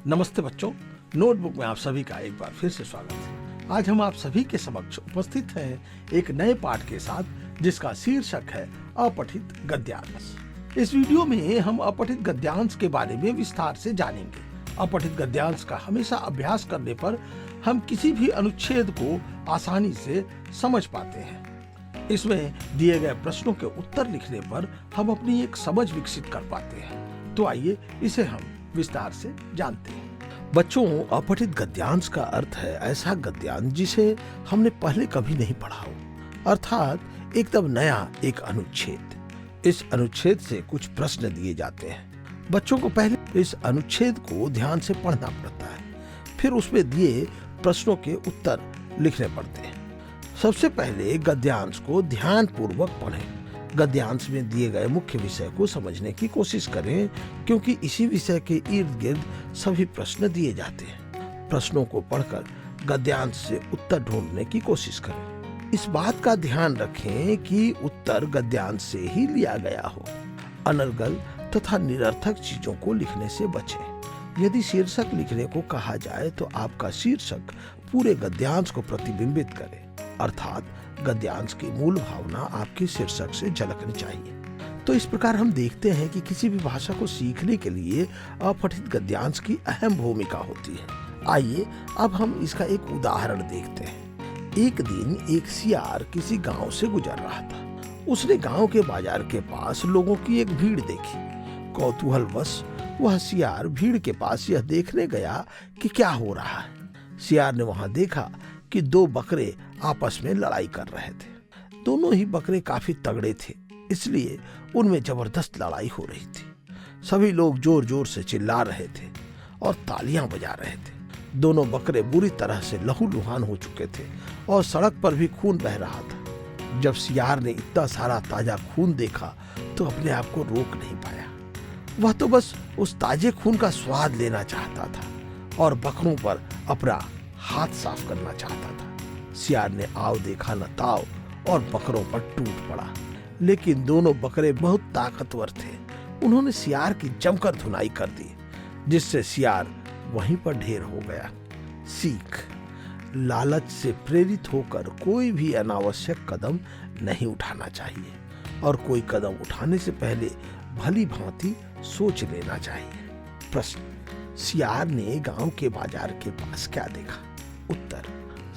नमस्ते बच्चों, नोटबुक में आप सभी का एक बार फिर से स्वागत है। आज हम आप सभी के समक्ष उपस्थित हैं एक नए पाठ के साथ जिसका शीर्षक है अपठित गद्यांश। इस वीडियो में हम अपठित गद्यांश के बारे में विस्तार से जानेंगे। अपठित गद्यांश का हमेशा अभ्यास करने पर हम किसी भी अनुच्छेद को आसानी से समझ पाते हैं। इसमें दिए गए प्रश्नों के उत्तर लिखने पर हम अपनी एक समझ विकसित कर पाते हैं। तो आइए इसे हम विस्तार से जानते हैं। बच्चों, अपठित गद्यांश का अर्थ है ऐसा गद्यांश जिसे हमने पहले कभी नहीं पढ़ा हो, अर्थात एकदम नया एक अनुच्छेद। इस अनुच्छेद से कुछ प्रश्न दिए जाते हैं। बच्चों को पहले इस अनुच्छेद को ध्यान से पढ़ना पड़ता है, फिर उसमें दिए प्रश्नों के उत्तर लिखने पड़ते हैं। सबसे पहले गद्यांश को ध्यान पूर्वक पढ़ें। गद्यांश में दिए गए मुख्य विषय को समझने की कोशिश करें, क्योंकि इसी विषय के इर्द गिर्द सभी प्रश्न दिए जाते हैं। प्रश्नों को पढ़कर गद्यांश से उत्तर ढूंढने की कोशिश करें। इस बात का ध्यान रखें कि उत्तर गद्यांश से ही लिया गया हो। अनर्गल तथा निरर्थक चीजों को लिखने से बचें। यदि शीर्षक लिखने को कहा जाए तो आपका शीर्षक पूरे गद्यांश को प्रतिबिंबित करे, अर्थात गद्यांश की मूल भावना आपके शीर्षक से झलकनी चाहिए। तो इस प्रकार हम देखते हैं कि किसी भी भाषा को सीखने के लिए अपठित गद्यांश की अहम भूमिका होती है। आइए अब हम इसका एक उदाहरण देखते हैं। एक दिन एक सियार किसी गांव से गुजर रहा था। उसने गांव के बाजार के पास लोगों की एक भीड़ देखी। कौतूहलवश वह सियार भीड़ के पास यह देखने गया कि क्या हो रहा है। सियार ने वहां देखा कि दो बकरे आपस में लड़ाई कर रहे थे। दोनों ही बकरे काफी तगड़े थे, इसलिए उनमें जबरदस्त लड़ाई हो रही थी। सभी लोग जोर जोर से चिल्ला रहे थे और तालियां बजा रहे थे। दोनों बकरे बुरी तरह से लहूलुहान हो चुके थे और सड़क पर भी खून बह रहा था। जब सियार ने इतना सारा ताजा खून देखा तो अपने आप को रोक नहीं पाया। वह तो बस उस ताजे खून का स्वाद लेना चाहता था और बकरों पर अपना हाथ साफ करना चाहता था। सियार ने आव देखा न ताव और बकरों पर टूट पड़ा। लेकिन दोनों बकरे बहुत ताकतवर थे। उन्होंने सियार की जमकर धुनाई कर दी, जिससे सियार वहीं पर ढेर हो गया। सीख: लालच से प्रेरित होकर कोई भी अनावश्यक कदम नहीं उठाना चाहिए और कोई कदम उठाने से पहले भली भांति सोच लेना चाहिए। प्रश्न: सियार ने गांव के बाजार के पास क्या देखा? उत्तर: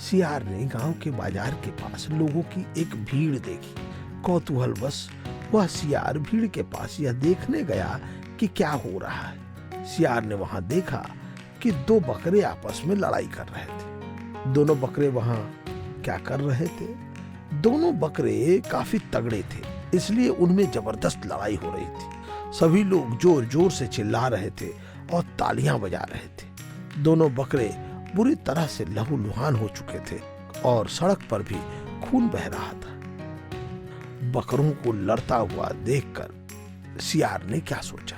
सियार ने गांव के बाजार के पास लोगों की एक भीड़ देखी। कौतूहलवश वह सियार भीड़ के पास यह देखने गया कि क्या हो रहा है। सियार ने वहां देखा कि दो बकरे आपस में लड़ाई कर रहे थे। दोनों बकरे वहां क्या कर रहे थे? दोनों बकरे काफी तगड़े थे, इसलिए उनमें जबरदस्त लड़ाई हो रही थी। सभी लोग जोर जोर से चिल्ला रहे थे और तालियां बजा रहे थे। दोनों बकरे बुरी तरह से लहूलुहान हो चुके थे और सड़क पर भी खून बह रहा था। बकरों को लड़ता हुआ देखकर सियार ने क्या सोचा?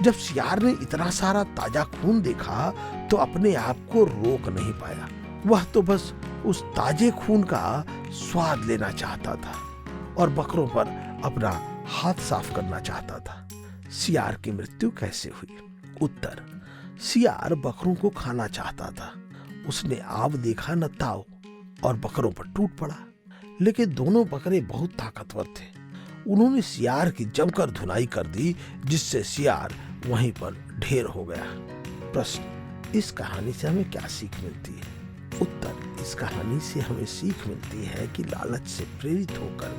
जब सियार ने इतना सारा ताजा खून देखा तो अपने आप को रोक नहीं पाया। वह तो बस उस ताजे खून का स्वाद लेना चाहता था और बकरों पर अपना हाथ साफ करना चाहता था। सियार की मृत्यु कैसे हुई? उत्तर: सियार बकरों को खाना चाहता था। उसने आव देखा न ताव और बकरों पर टूट पड़ा। लेकिन दोनों बकरे बहुत ताकतवर थे। उन्होंने सियार की जमकर धुनाई कर दी, जिससे सियार वहीं पर ढेर हो गया। प्रश्न: इस कहानी से हमें क्या सीख मिलती है? उत्तर: इस कहानी से हमें सीख मिलती है कि लालच से प्रेरित होकर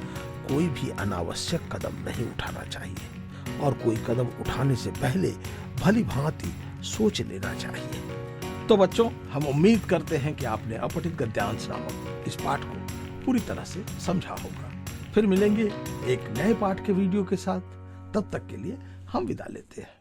कोई भी अनावश्यक कदम नहीं उठाना चाहिए और कोई कदम उठाने से पहले भली भांति सोच लेना चाहिए। तो बच्चों, हम उम्मीद करते हैं कि आपने अपठित गद्यांश नामक इस पाठ को पूरी तरह से समझा होगा। फिर मिलेंगे एक नए पाठ के वीडियो के साथ। तब तक के लिए हम विदा लेते हैं।